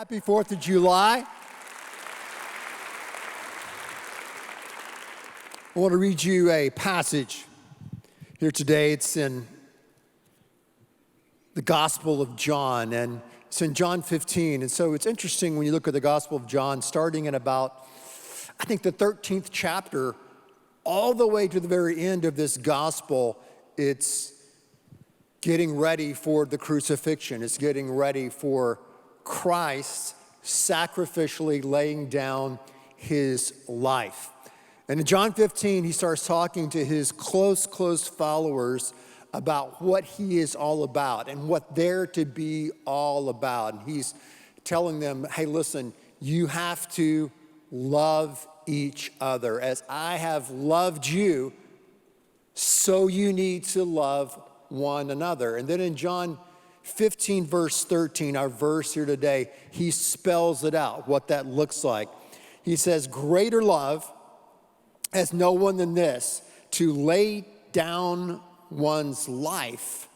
Happy 4th of July. I want to read you a passage here today. It's in the Gospel of John, and it's in John 15. And so it's interesting when you look at the Gospel of John, starting in about, I think, the 13th chapter, all the way to the very end of this gospel, it's getting ready for the crucifixion. It's getting ready for Christ sacrificially laying down his life. And in John 15, he starts talking to his close followers about what he is all about and what they're to be all about. And he's telling them, hey, listen, you have to love each other. As I have loved you, so you need to love one another. And then in John 15, verse 13, our verse here today, he spells it out, what that looks like. He says, greater love has no one than this, to lay down one's life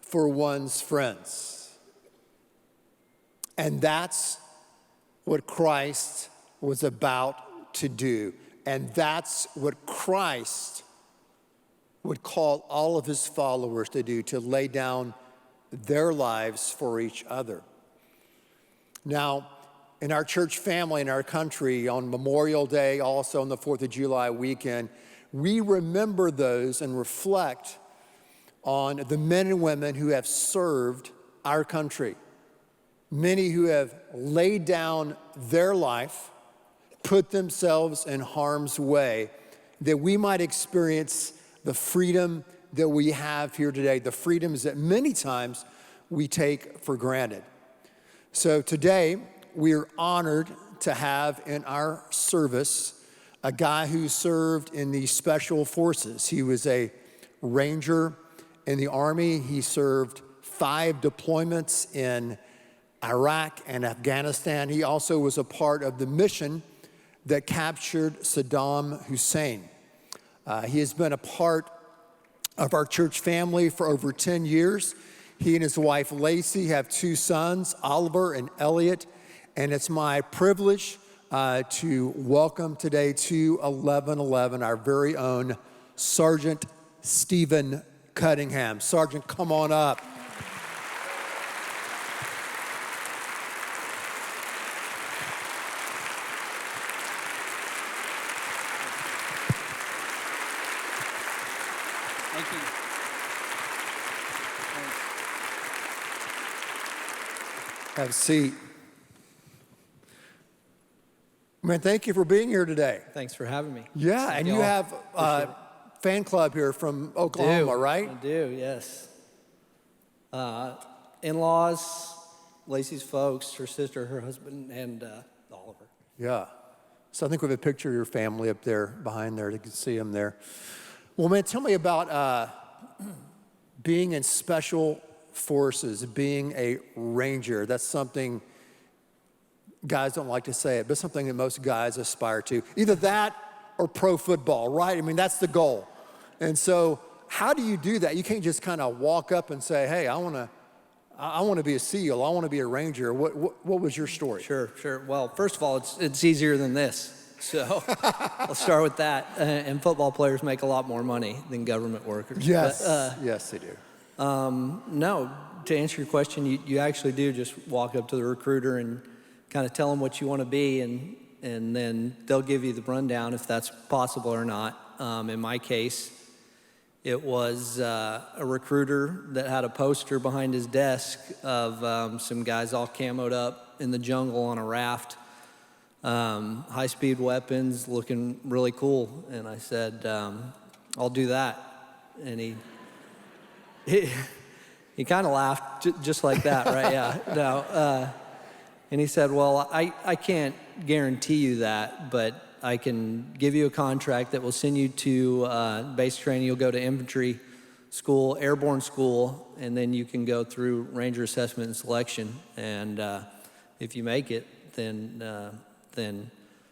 for one's friends. And that's what Christ was about to do. And that's what Christ would call all of his followers to do, to lay down their lives for each other. Now, in our church family, in our country, on Memorial Day, also on the 4th of July weekend, we remember those and reflect on the men and women who have served our country. Many who have laid down their life, put themselves in harm's way, that we might experience the freedom that we have here today, the freedoms that many times we take for granted. So today, we're honored to have in our service a guy who served in the special forces. He was a ranger in the Army. He served 5 deployments in Iraq and Afghanistan. He also was a part of the mission that captured Saddam Hussein. He has been a part of our church family for over 10 years. He and his wife, Lacey, have 2 sons, Oliver and Elliot. And it's my privilege to welcome today to 1111 our very own Sergeant Stephen Cunningham. Sergeant, come on up. Thank you. Have a seat. Man, thank you for being here today. Thanks for having me. Yeah, and you have a fan club here from Oklahoma, right? I do, yes. In-laws, Lacey's folks, her sister, her husband, and Oliver. Yeah. So I think we have a picture of your family up there behind there. You can see them there. Well, man, tell me about being in special forces, being a ranger. That's something guys don't like to say it, but something that most guys aspire to. Either that or pro football, right? I mean, that's the goal. And so how do you do that? You can't just kind of walk up and say, hey, I want to be a SEAL. I want to be a ranger. What was your story? Sure. Well, first of all, it's easier than this. So I'll start with that. And football players make a lot more money than government workers. Yes, yes, they do. No, to answer your question, you actually do just walk up to the recruiter and kind of tell them what you want to be, and then they'll give you the rundown if that's possible or not. In my case, it was a recruiter that had a poster behind his desk of some guys all camoed up in the jungle on a raft, high-speed weapons, looking really cool. And I said, I'll do that. And he kind of laughed just like that, right? Yeah. No. And he said, well, I can't guarantee you that, but I can give you a contract that will send you to base training. You'll go to infantry school, airborne school, and then you can go through ranger assessment and selection. And if you make it, then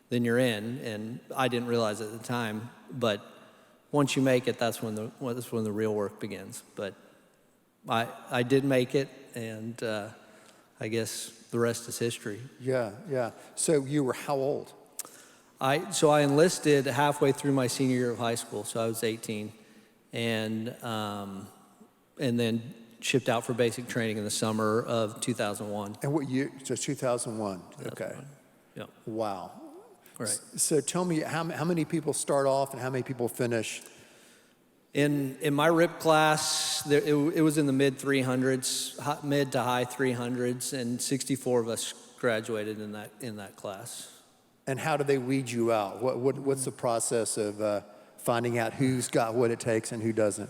you're in. And I didn't realize at the time, but once you make it, that's when the real work begins. But I did make it, and I guess the rest is history. Yeah, yeah. So you were how old? So I enlisted halfway through my senior year of high school, so I was 18, and then shipped out for basic training in the summer of 2001. And what year? So 2001. Okay. Yeah. Wow. Right. So tell me, how many people start off and how many people finish? In my RIP class, it was in the mid 300s, mid to high 300s, and 64 of us graduated in that class. And how do they weed you out? What's the process of finding out who's got what it takes and who doesn't?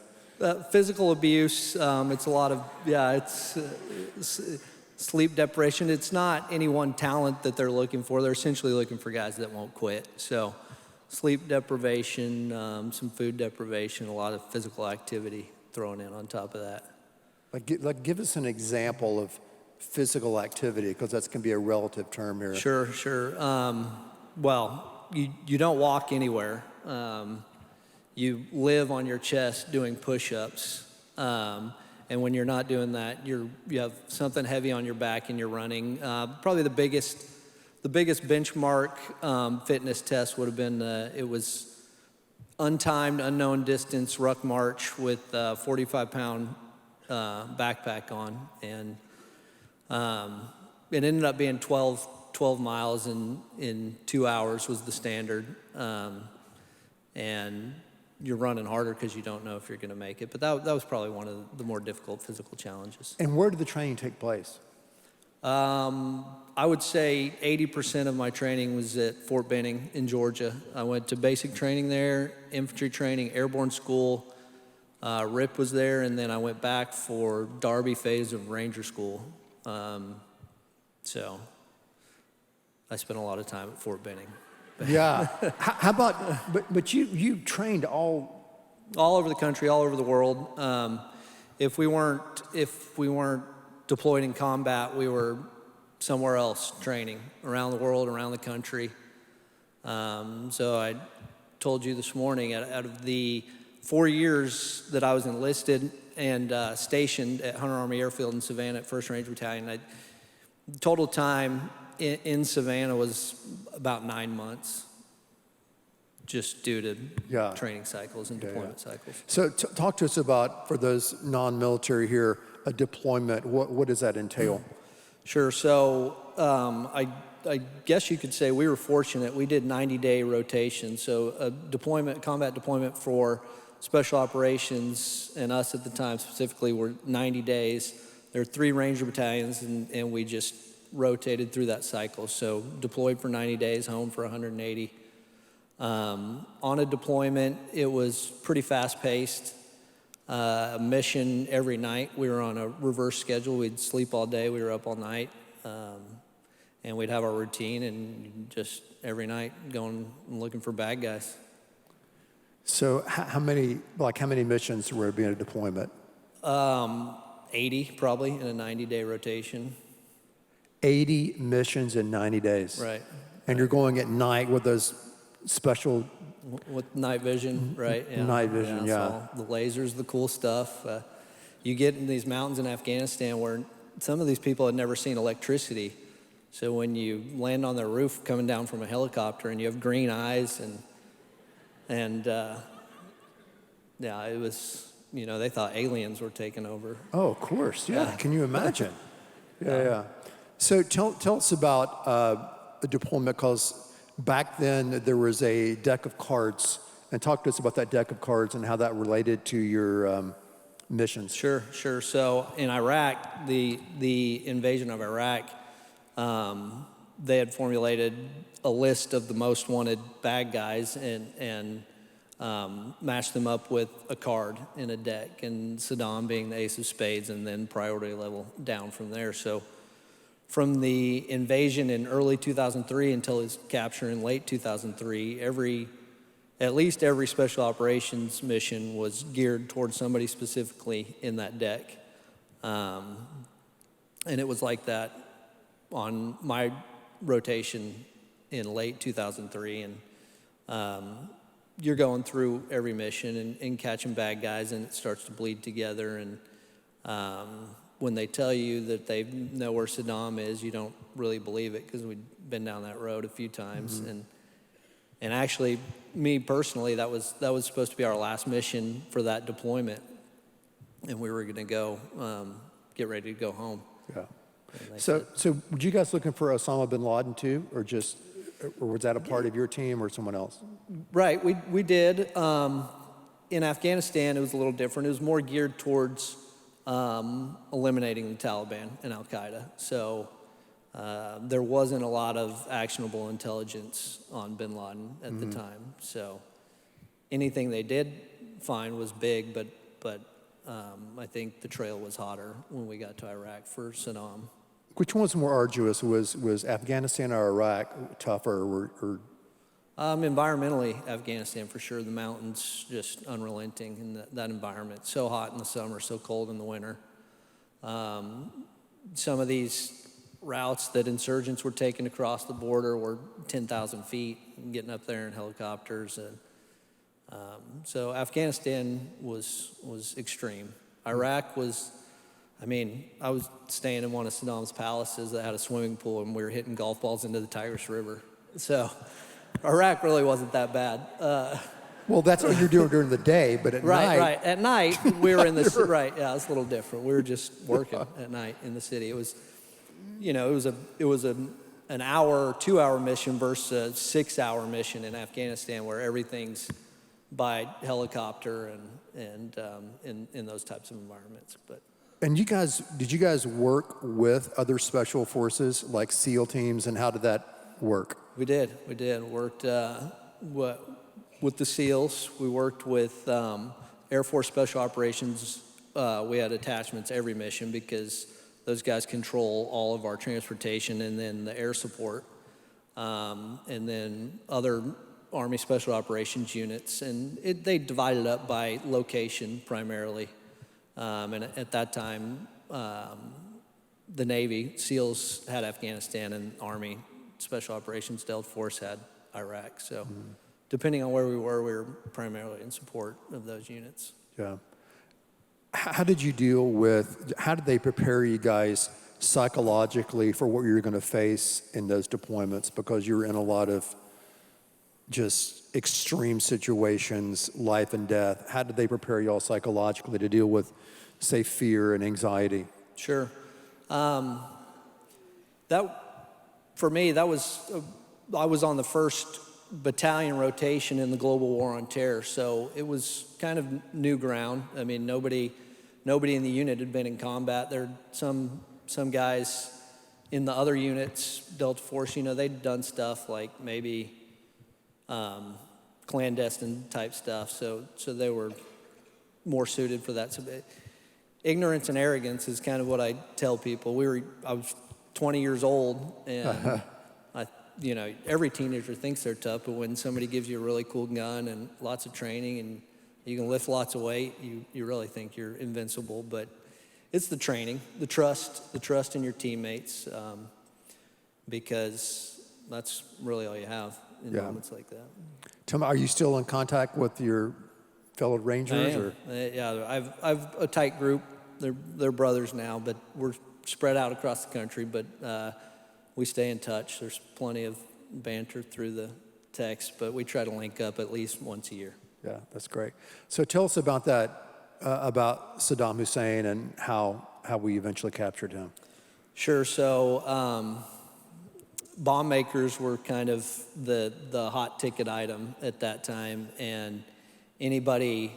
Physical abuse. It's a lot of sleep deprivation. It's not any one talent that they're looking for. They're essentially looking for guys that won't quit. So, sleep deprivation, some food deprivation, a lot of physical activity thrown in on top of that. Like give us an example of physical activity, because that's going to be a relative term here. Sure. Well, you don't walk anywhere. You live on your chest doing push-ups. And when you're not doing that, you have something heavy on your back and you're running. Probably the biggest benchmark fitness test would have been, it was untimed, unknown distance ruck march with a 45-pound backpack on. And it ended up being 12 miles in 2 hours was the standard. And you're running harder because you don't know if you're going to make it. But that was probably one of the more difficult physical challenges. And where did the training take place? I would say 80% of my training was at Fort Benning in Georgia. I went to basic training there, infantry training, airborne school. RIP was there, and then I went back for Darby phase of Ranger School. So I spent a lot of time at Fort Benning. Yeah. How about, but you trained all over the country, all over the world. If we weren't deployed in combat, we were somewhere else training around the world, around the country. So I told you this morning, out of the 4 years that I was enlisted and stationed at Hunter Army Airfield in Savannah at 1st Ranger Battalion, total time in Savannah was about 9 months, just due to training cycles and deployment cycles. So talk to us about, for those non-military here, a deployment. What does that entail? Sure. So I guess you could say we were fortunate. We did 90-day rotation. So a combat deployment for special operations, and us at the time specifically, were 90 days. There are 3 Ranger battalions, and we just rotated through that cycle. So deployed for 90 days, home for 180. On a deployment, it was pretty fast-paced. A mission every night. We were on a reverse schedule. We'd sleep all day. We were up all night. And we'd have our routine, and just every night going and looking for bad guys. So how many missions were being a deployment? 80 probably in a 90-day rotation. 80 missions in 90 days. Right. And you're going at night with those special... With night vision, right? Yeah. Night vision, So the lasers, the cool stuff. You get in these mountains in Afghanistan where some of these people had never seen electricity. So when you land on their roof coming down from a helicopter and you have green eyes and it was, they thought aliens were taking over. Oh, of course, yeah. Can you imagine? Yeah. So tell us about the deployment, because back then there was a deck of cards, and talk to us about that deck of cards and how that related to your missions. Sure. So in Iraq, the invasion of Iraq, they had formulated a list of the most wanted bad guys and matched them up with a card in a deck, and Saddam being the ace of spades, and then priority level down from there. So from the invasion in early 2003 until his capture in late 2003, at least every special operations mission was geared towards somebody specifically in that deck. And it was like that on my rotation in late 2003. And you're going through every mission and catching bad guys, and it starts to bleed together. And when they tell you that they know where Saddam is, you don't really believe it because we'd been down that road a few times. And actually, me personally, that was supposed to be our last mission for that deployment, and we were going to go get ready to go home. Yeah. So were you guys looking for Osama bin Laden too, or was that a part of your team or someone else? Right, we did. In Afghanistan, it was a little different. It was more geared towards eliminating the Taliban and Al-Qaeda. So there wasn't a lot of actionable intelligence on bin Laden at the time. So anything they did find was big, but I think the trail was hotter when we got to Iraq for Saddam. Which one was more arduous? Was Afghanistan or Iraq tougher? Environmentally, Afghanistan for sure. The mountains just unrelenting in that environment. So hot in the summer, so cold in the winter. Some of these routes that insurgents were taking across the border were 10,000 feet, and getting up there in helicopters. And so Afghanistan was extreme. Iraq was, I was staying in one of Saddam's palaces that had a swimming pool, and we were hitting golf balls into the Tigris River. So Iraq really wasn't that bad. Well, that's what you're doing during the day, but at night. Right. At night, we were in the right. Yeah, it's a little different. We were just working at night in the city. It was, it was an hour, 2 hour mission versus a 6 hour mission in Afghanistan, where everything's by helicopter and in those types of environments. But. And did you guys work with other special forces like SEAL teams, and how did that work? We did. Worked with the SEALs. We worked with Air Force Special Operations. We had attachments every mission because those guys control all of our transportation, and then the air support, and then other Army Special Operations units. And they divided up by location primarily. And at that time, the Navy, SEALs had Afghanistan, and Army Special Operations Delta Force had Iraq. So depending on where we were primarily in support of those units. Yeah. How did they prepare you guys psychologically for what you were going to face in those deployments? Because you were in a lot of just extreme situations, life and death. How did they prepare y'all psychologically to deal with, say, fear and anxiety? Sure. For me, I was on the 1st Battalion rotation in the Global War on Terror, so it was kind of new ground. Nobody in the unit had been in combat. There some guys in the other units, Delta Force, they'd done stuff like maybe clandestine type stuff, so they were more suited for that. So ignorance and arrogance is kind of what I tell people. I was 20 years old, and every teenager thinks they're tough, but when somebody gives you a really cool gun and lots of training and you can lift lots of weight, you really think you're invincible. But it's the training, the trust in your teammates, because that's really all you have in moments like that. Tell me, are you still in contact with your fellow Rangers? I am. Yeah, I've a tight group. They're brothers now, but we're spread out across the country. But we stay in touch. There's plenty of banter through the text, but we try to link up at least once a year. Yeah, that's great. So tell us about that, about Saddam Hussein and how we eventually captured him. Sure. So bomb makers were kind of the hot ticket item at that time, and anybody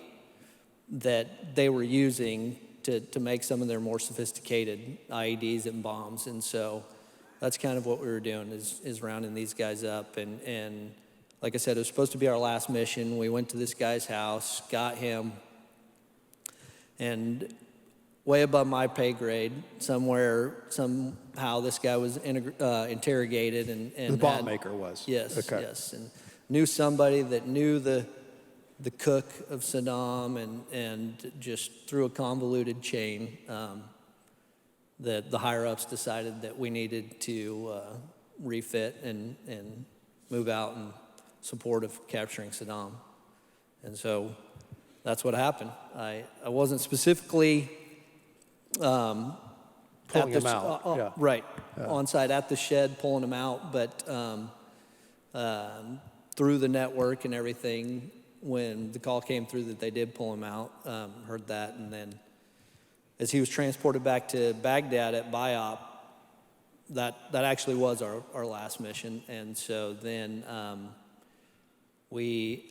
that they were using to make some of their more sophisticated IEDs and bombs. And so that's kind of what we were doing is rounding these guys up. And like I said, it was supposed to be our last mission. We went to this guy's house, got him, and way above my pay grade, somehow this guy was interrogated and the bomb maker was? Yes, okay. Yes, and knew somebody that knew the cook of Saddam, and just through a convoluted chain, that the higher-ups decided that we needed to refit and move out in support of capturing Saddam. And so that's what happened. I wasn't specifically Pulling them out. Yeah. Right, on site at the shed, pulling them out, but through the network and everything, when the call came through that they did pull him out, heard that, and then as he was transported back to Baghdad at BIOP, that actually was our last mission, and so then we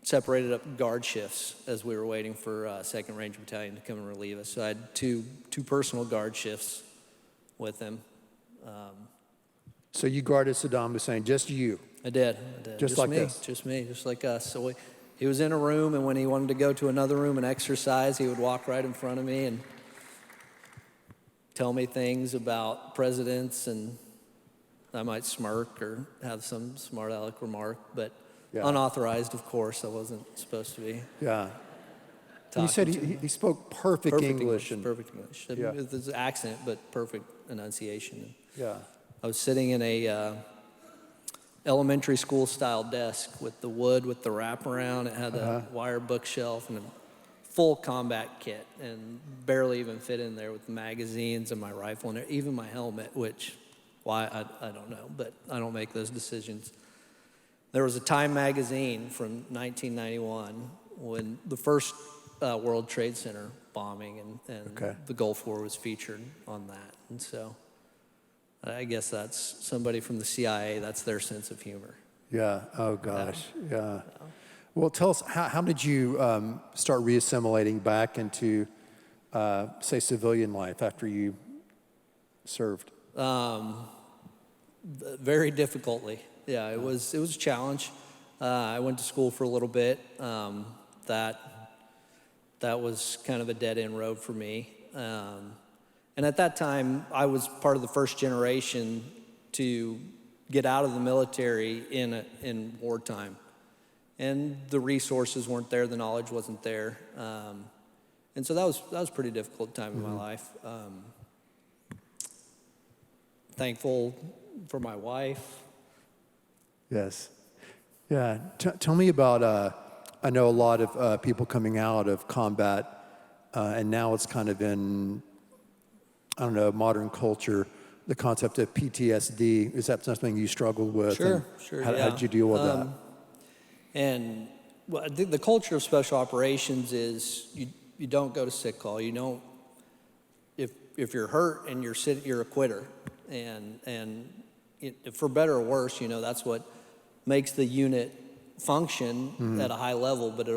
separated up guard shifts as we were waiting for 2nd Ranger Battalion to come and relieve us. So I had two personal guard shifts with him. So you guarded Saddam Hussein, just you? I did. Just like me, this? Just me, just like us. So he was in a room, and when he wanted to go to another room and exercise, he would walk right in front of me and tell me things about presidents, and I might smirk or have some smart aleck remark, but unauthorized, of course. I wasn't supposed to be. Yeah. You said he spoke perfect English. Perfect English. Yeah. With his accent, but perfect enunciation. Yeah. I was sitting in a elementary school style desk with the wood with the wraparound. It had a wire bookshelf and a full combat kit, and barely even fit in there with the magazines and my rifle and even my helmet, which why I don't know, but I don't make those decisions. There was a Time magazine from 1991 when the first World Trade Center bombing and the Gulf War was featured on that. And so I guess that's somebody from the CIA, that's their sense of humor. Yeah, oh gosh, yeah. Well, tell us, how did you start reassimilating back into, say, civilian life after you served? Very difficultly. Yeah, it was a challenge. I went to school for a little bit. That was kind of a dead-end road for me. And at that time, I was part of the first generation to get out of the military in wartime. And the resources weren't there, the knowledge wasn't there. And so that was a pretty difficult time in my life. Thankful for my wife. Yes. Yeah. Tell me about, I know a lot of people coming out of combat, and now it's kind of in, I don't know, modern culture, the concept of PTSD. Is that something you struggled with? Sure. How did you deal with that? And well, the culture of special operations is you don't go to sick call. You don't, if you're hurt and you're a quitter. And for better or worse, that's what makes the unit function at a high level, but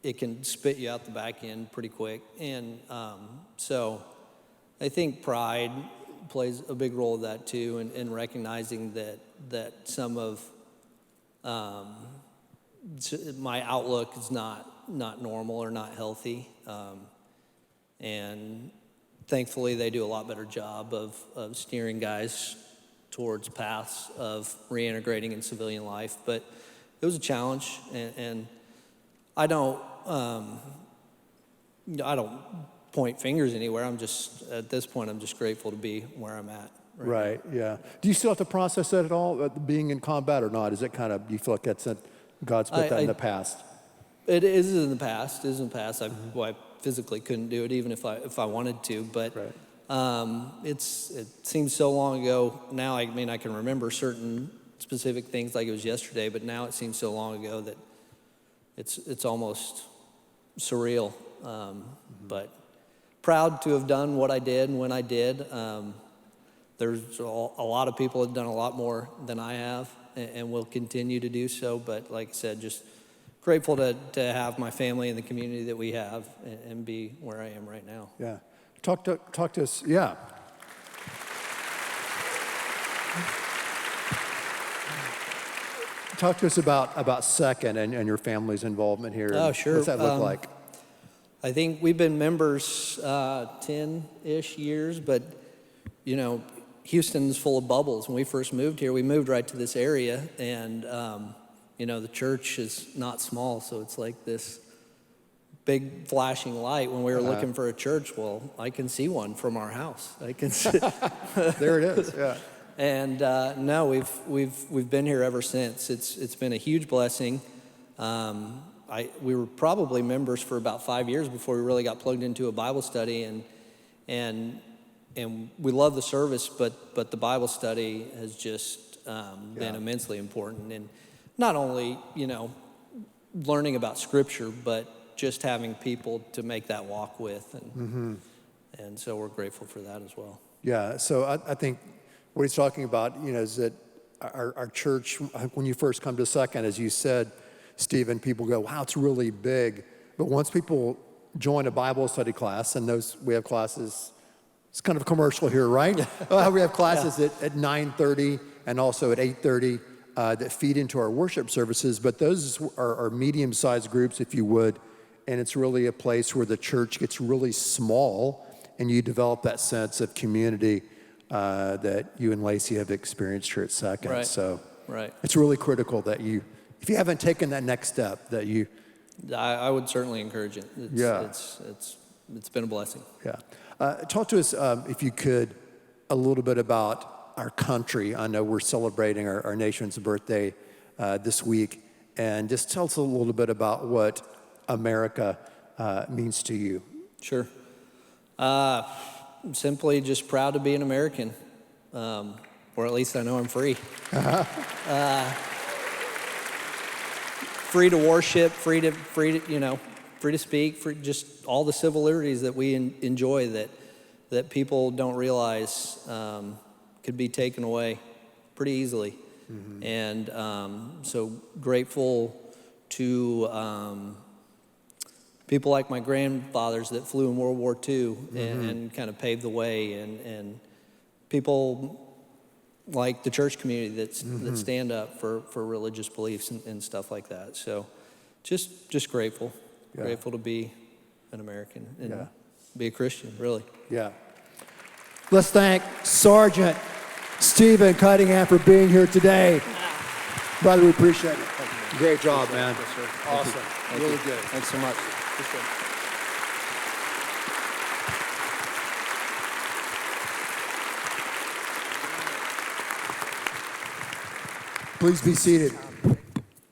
it can spit you out the back end pretty quick. And so I think pride plays a big role of that too, in recognizing that some of my outlook is not normal or not healthy. And thankfully, they do a lot better job of steering guys towards paths of reintegrating in civilian life. But it was a challenge, and I don't point fingers anywhere. At this point, I'm just grateful to be where I'm at. Right, yeah. Do you still have to process that at all, being in combat or not? Is it kind of, do you feel like God's put that in the past? It is in the past. I physically couldn't do it even if I wanted to, but it seems so long ago now. I mean, I can remember certain specific things like it was yesterday, but now it seems so long ago that it's almost surreal. But proud to have done what I did and when I did. There's a lot of people that have done a lot more than I have and will continue to do so, but like I said, just grateful to have my family and the community that we have and be where I am right now. Yeah. Talk to us, yeah. Talk to us about Second and your family's involvement here. Oh, sure. What's that look like? I think we've been members 10-ish years, but, Houston's full of bubbles. When we first moved here, we moved right to this area, and the church is not small, so it's like this big flashing light. When we were looking for a church, well, I can see one from our house. I can see. There it is. Yeah. And no, we've been here ever since. It's been a huge blessing. We were probably members for about 5 years before we really got plugged into a Bible study, and and we love the service, but the Bible study has just been immensely important. And not only, learning about Scripture, but just having people to make that walk with. And so we're grateful for that as well. Yeah, so I think what he's talking about, is that our church, when you first come to Second, as you said, Stephen, people go, wow, it's really big. But once people join a Bible study class, and we have classes, it's kind of commercial here, right? We have classes at 9:30 and also at 8:30 that feed into our worship services, but those are medium-sized groups, if you would, and it's really a place where the church gets really small, and you develop that sense of community that you and Lacey have experienced here at Second. Right. So Right. it's really critical that if you haven't taken that next step, that you... I would certainly encourage it. It's been a blessing. Yeah. Talk to us, if you could, a little bit about our country. I know we're celebrating our nation's birthday this week, and just tell us a little bit about what America means to you. Sure. Simply just proud to be an American, or at least I know I'm free. Free to worship, free to speak, just all the civil liberties that we enjoy that people don't realize could be taken away pretty easily. And so grateful to people like my grandfathers that flew in World War II and kind of paved the way, and people like the church community that stand up for religious beliefs and stuff like that. So just grateful. Yeah. Grateful to be an American and be a Christian, really. Yeah. Let's thank Sergeant Stephen Cunningham for being here today. Brother, we appreciate it. Great job, man. Yes, sir. Awesome. Really good. Thanks so much. Appreciate it. Please be seated.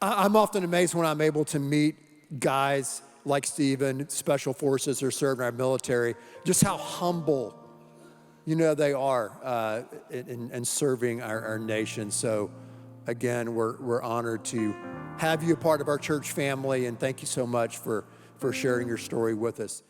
I'm often amazed when I'm able to meet guys like Stephen, special forces or serving our military, just how humble, they are in serving our nation. So again, we're honored to have you a part of our church family, and thank you so much for sharing your story with us.